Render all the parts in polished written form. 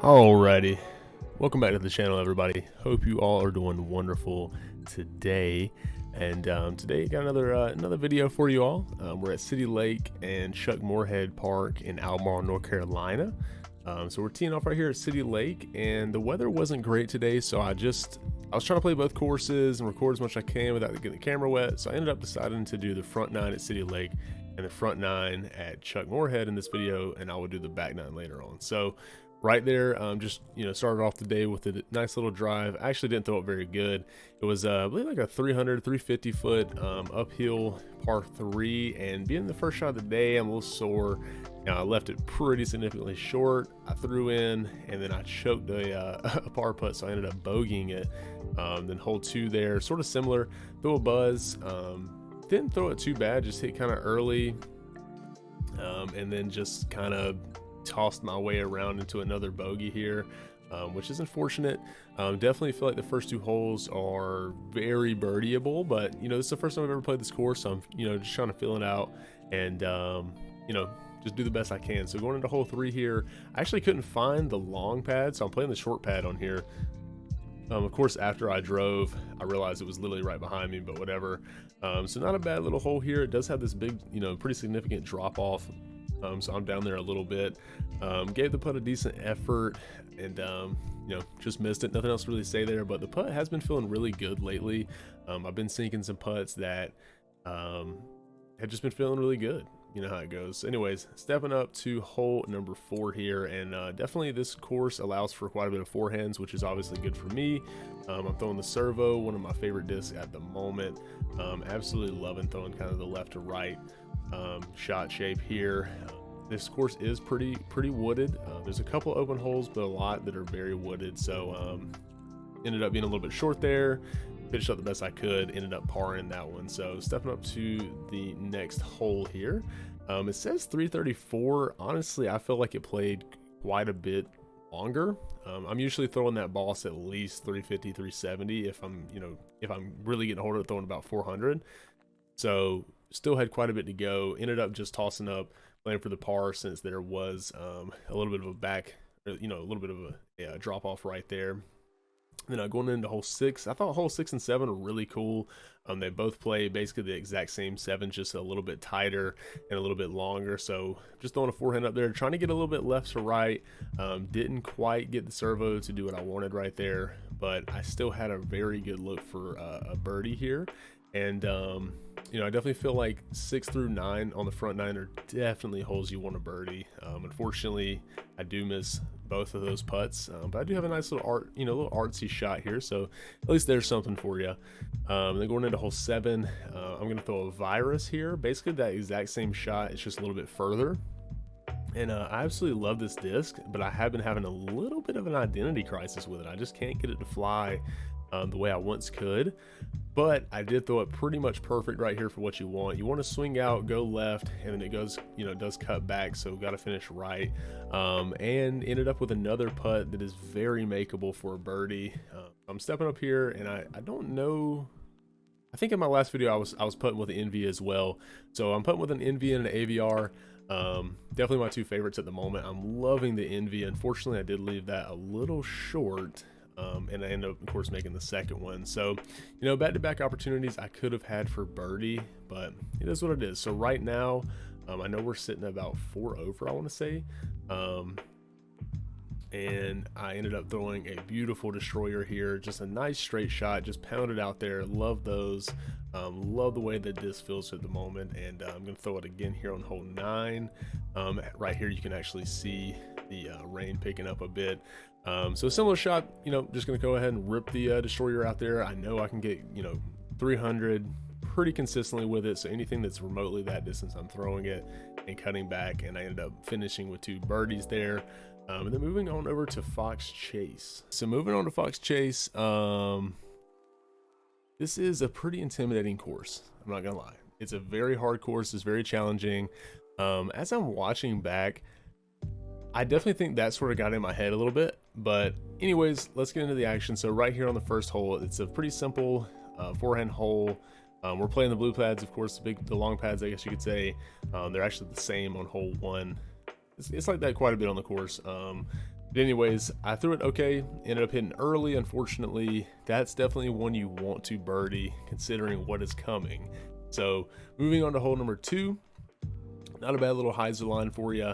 Alrighty, welcome back to the channel, everybody. Hope you all are doing wonderful today. And today got another video for you all. We're at City Lake and Chuck Moorhead Park in Albemarle, North Carolina. So we're teeing off right here at City Lake, and the weather wasn't great today, so I was trying to play both courses and record as much as I can without getting the camera wet. So I ended up deciding to do the front nine at City Lake and the front nine at Chuck Moorhead in this video, and I will do the back nine later on. So right there, just started off the day with a nice little drive. I actually didn't throw it very good. It was I believe like a 350 foot uphill par 3, and being the first shot of the day, I'm a little sore. I left it pretty significantly short. I threw in and then I choked a par putt, so I ended up bogeying it. Then hole 2 there, sort of similar, throw a buzz. Didn't throw it too bad, just hit kind of early, and then just kind of tossed my way around into another bogey here, which is unfortunate. Definitely feel like the first 2 holes are very birdieable, but this is the first time I've ever played this course, so I'm just trying to feel it out and just do the best I can. So going into hole 3 here, I actually couldn't find the long pad, so I'm playing the short pad on here. Of course, after I drove, I realized it was literally right behind me, but whatever. So not a bad little hole here. It does have this big, pretty significant drop off. So I'm down there a little bit. Gave the putt a decent effort, and just missed it. Nothing else to really say there, but the putt has been feeling really good lately. I've been sinking some putts that have just been feeling really good. You know how it goes. Anyways, stepping up to hole number 4 here, and definitely this course allows for quite a bit of forehands, which is obviously good for me. I'm throwing the servo, one of my favorite discs at the moment. Absolutely loving throwing kind of the left to right shot shape here. This course is pretty wooded. There's a couple open holes, but a lot that are very wooded, so ended up being a little bit short there. Finished up the best I could, ended up parring that one. So stepping up to the next hole here. It says 334. Honestly, I feel like it played quite a bit longer. I'm usually throwing that boss at least 350, 370 if I'm really getting a hold of it, throwing about 400. So still had quite a bit to go. Ended up just tossing up, playing for the par, since there was a little bit of a back, a little bit of a drop off right there. Then going into hole 6, I thought hole 6 and 7 were really cool. They both play basically the exact same 7, just a little bit tighter and a little bit longer. So just throwing a forehand up there, trying to get a little bit left to right. Didn't quite get the servo to do what I wanted right there, but I still had a very good look for a birdie here. And I definitely feel like 6 through 9 on the front 9 are definitely holes you want to birdie. Unfortunately, I do miss both of those putts, but I do have a nice little little artsy shot here, so at least there's something for you. Then going into hole 7, I'm gonna throw a virus here, basically that exact same shot, it's just a little bit further. And I absolutely love this disc, but I have been having a little bit of an identity crisis with it. I just can't get it to fly the way I once could. But I did throw it pretty much perfect right here for what you want. You want to swing out, go left, and then it goes, does cut back, so got to finish right. And ended up with another putt that is very makeable for a birdie. I'm stepping up here, and I don't know. I think in my last video I was putting with an NV as well. So I'm putting with an NV and an AVR. Definitely my 2 favorites at the moment. I'm loving the NV. Unfortunately, I did leave that a little short. And I ended up, of course, making the second one. So, back-to-back opportunities I could have had for birdie, but it is what it is. So right now, I know we're sitting at about 4 over, I want to say. And I ended up throwing a beautiful destroyer here. Just a nice straight shot, just pounded out there. Love those. Love the way that this feels at the moment. And I'm going to throw it again here on hole 9. Right here, you can actually see the rain picking up a bit. So a similar shot, just going to go ahead and rip the destroyer out there. I know I can get, 300 pretty consistently with it. So anything that's remotely that distance, I'm throwing it and cutting back. And I ended up finishing with 2 birdies there. And then moving on over to Fox Chase. So moving on to Fox Chase, this is a pretty intimidating course. I'm not going to lie. It's a very hard course. It's very challenging. As I'm watching back, I definitely think that sort of got in my head a little bit, but anyways, let's get into the action. So right here on the first hole, it's a pretty simple forehand hole. We're playing the blue pads, of course, the long pads, I guess you could say. They're actually the same on hole 1. It's like that quite a bit on the course. But anyways, I threw it okay, ended up hitting early. Unfortunately, that's definitely one you want to birdie considering what is coming. So moving on to hole number 2, not a bad little hyzer line for you.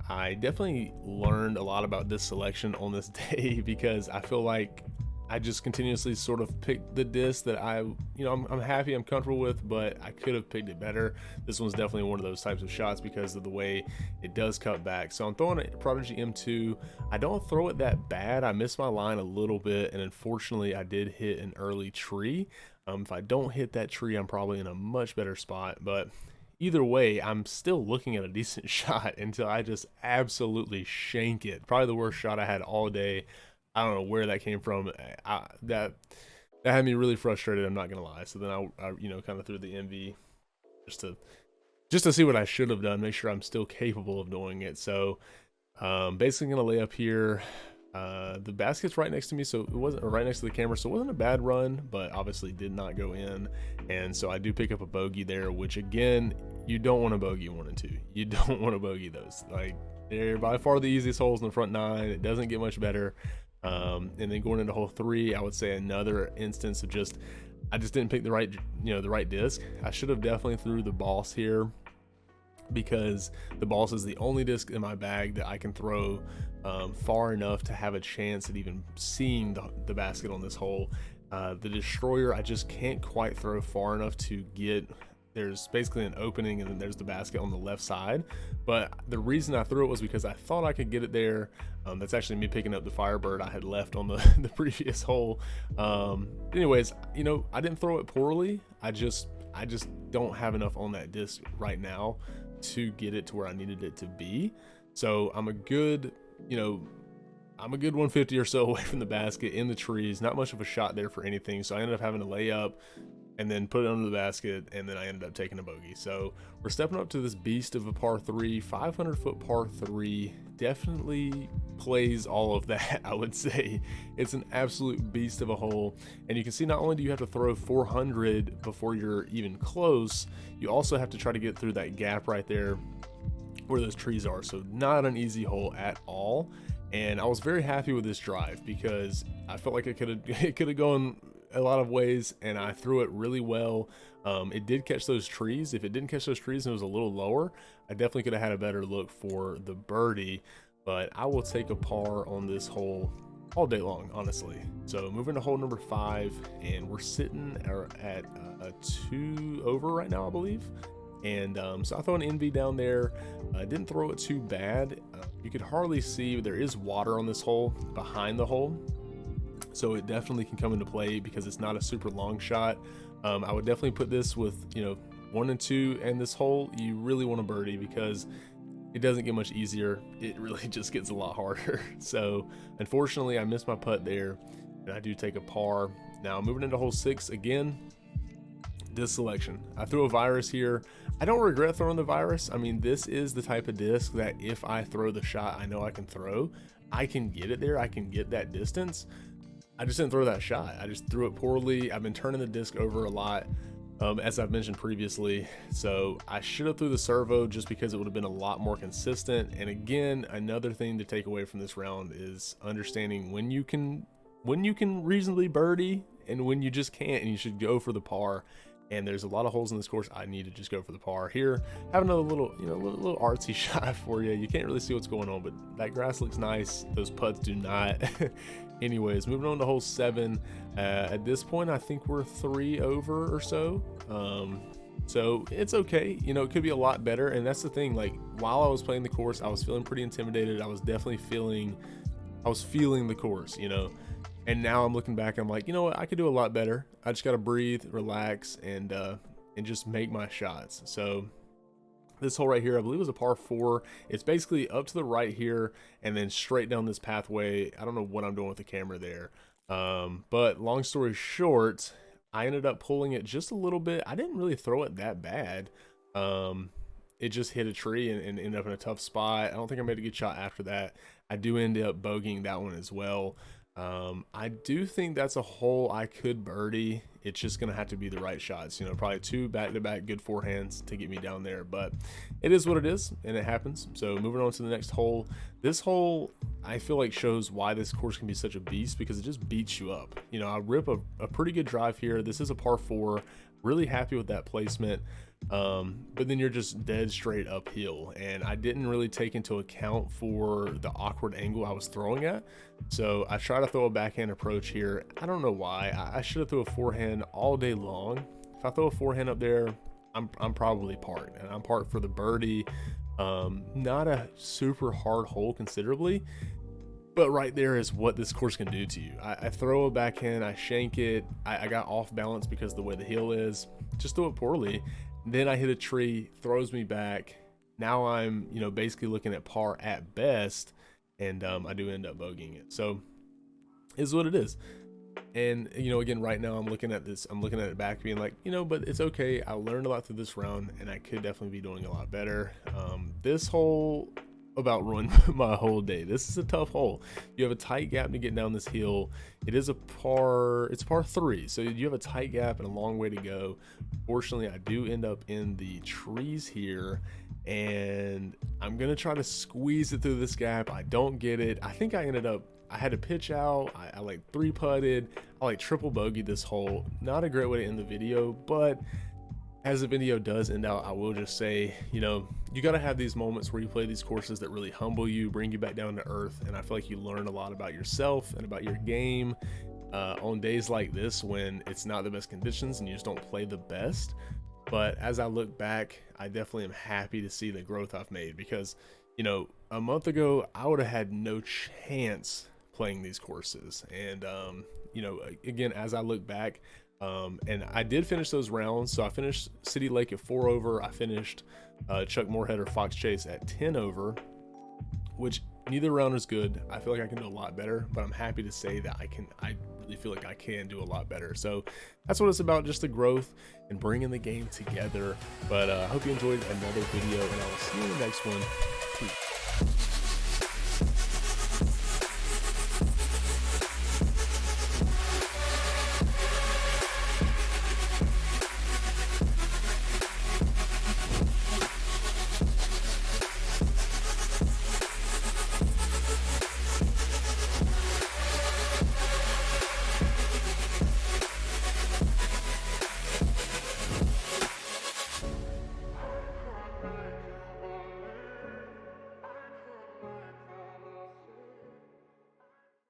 I definitely learned a lot about this selection on this day because I feel like I just continuously sort of picked the disc that I'm happy, I'm comfortable with, but I could have picked it better. This one's definitely one of those types of shots because of the way it does cut back. So I'm throwing a Prodigy M2. I don't throw it that bad. I missed my line a little bit, and unfortunately I did hit an early tree. If I don't hit that tree, I'm probably in a much better spot, but either way, I'm still looking at a decent shot until I just absolutely shank it. Probably the worst shot I had all day. I don't know where that came from. That had me really frustrated. I'm not gonna lie. So then I kind of threw the envy just to see what I should have done, make sure I'm still capable of doing it. So basically gonna lay up here. The basket's right next to me, so it wasn't right next to the camera, so it wasn't a bad run, but obviously did not go in. And so I do pick up a bogey there, which again, you don't want to bogey 1 and 2. You don't want to bogey those. Like, they're by far the easiest holes in the front 9. It doesn't get much better. And then going into hole 3, I would say another instance of I just didn't pick the right disc. I should have definitely threw the boss here, because the boss is the only disc in my bag that I can throw far enough to have a chance at even seeing the basket on this hole. The destroyer, I just can't quite throw far enough to get. There's basically an opening and then there's the basket on the left side, but the reason I threw it was because I thought I could get it there. That's actually me picking up the Firebird I had left on the previous hole. Anyways, I didn't throw it poorly. I just don't have enough on that disc right now to get it to where I needed it to be. So I'm a good 150 or so away from the basket in the trees. Not much of a shot there for anything. So I ended up having to lay up and then put it under the basket, and then I ended up taking a bogey. So we're stepping up to this beast of a par 3, 500-foot par 3. Definitely plays all of that, I would say. It's an absolute beast of a hole. And you can see not only do you have to throw 400 before you're even close, you also have to try to get through that gap right there where those trees are. So not an easy hole at all. And I was very happy with this drive because I felt like it could have gone a lot of ways, and I threw it really well. It did catch those trees. If it didn't catch those trees and it was a little lower, I definitely could have had a better look for the birdie, but I will take a par on this hole all day long, honestly. So moving to hole number 5, and we're sitting at a 2 over right now, I believe. And so I throw an NV down there. I didn't throw it too bad. You could hardly see, there is water on this hole behind the hole, so it definitely can come into play because it's not a super long shot. I would definitely put this with 1 and 2, and this hole you really want to birdie because it doesn't get much easier. It really just gets a lot harder. So unfortunately I missed my putt there, and I do take a par. Now moving into hole 6 again. Disc selection. I threw a virus here. I don't regret throwing the virus. I mean, this is the type of disc that if I throw the shot I know I can throw, I can get it there. I can get that distance. I just didn't throw that shot. I just threw it poorly. I've been turning the disc over a lot, as I've mentioned previously. So I should have threw the servo just because it would have been a lot more consistent. And again, another thing to take away from this round is understanding when you can reasonably birdie and when you just can't, and you should go for the par. And there's a lot of holes in this course I need to just go for the par. Here, have another little artsy shot for you. You can't really see what's going on, but that grass looks nice. Those putts do not. Anyways, moving on to hole 7. At this point, I think we're 3 over or so. So it's okay. It could be a lot better. And that's the thing. Like, while I was playing the course, I was feeling pretty intimidated. I was definitely feeling the course, And now I'm looking back, I'm like, you know what? I could do a lot better. I just got to breathe, relax, and just make my shots. So this hole right here, I believe, was a par 4. It's basically up to the right here and then straight down this pathway. I don't know what I'm doing with the camera there. But long story short, I ended up pulling it just a little bit. I didn't really throw it that bad. It just hit a tree and ended up in a tough spot. I don't think I made a good shot after that. I do end up bogeying that one as well. I do think that's a hole I could birdie It's just gonna have to be the right shots, you know, probably 2 back-to-back good forehands to get me down there. But it is what it is, and it happens. So moving on to the next hole. This hole, I feel like, shows why this course can be such a beast, because it just beats you up. You know, I rip a pretty good drive here. This is a par 4. Really happy with that placement. But then you're just dead straight uphill, and I didn't really take into account for the awkward angle I was throwing at. So I try to throw a backhand approach here. I don't know why. I should have threw a forehand all day long. If I throw a forehand up there, I'm probably parked, and I'm parked for the birdie. Not a super hard hole considerably, but right there is what this course can do to you. I throw a backhand, I shank it. I got off balance because of the way the hill is. Just throw it poorly. Then I hit a tree, throws me back. Now I'm, you know, basically looking at par at best, and I do end up bogeying it. So is what it is. And, you know, again, right now I'm looking at this, I'm looking at it back being like, you know, but it's okay. I learned a lot through this round, and I could definitely be doing a lot better. This hole about ruined my whole day. This is a tough hole. You have a tight gap to get down this hill. It is a par, it's par 3, so you have a tight gap and a long way to go. Fortunately, I do end up in the trees here, and I'm gonna try to squeeze it through this gap. I don't get it. I think I ended up, I had to pitch out. I like 3-putted. I like triple bogeyed this hole. Not a great way to end the video, but as the video does end out, I will just say, you know, you got to have these moments where you play these courses that really humble you, bring you back down to earth. And I feel like you learn a lot about yourself and about your game on days like this when it's not the best conditions and you just don't play the best. But as I look back, I definitely am happy to see the growth I've made, because, you know, a month ago, I would have had no chance playing these courses. And, you know, again, as I look back, and I did finish those rounds. So I finished City Lake at 4 over. I finished Chuck Moorhead or Fox Chase at 10 over, which neither round is good. I feel like I can do a lot better, but I'm happy to say that I really feel like I can do a lot better. So that's what it's about, just the growth and bringing the game together. But I hope you enjoyed another video, and I will see you in the next one. Peace.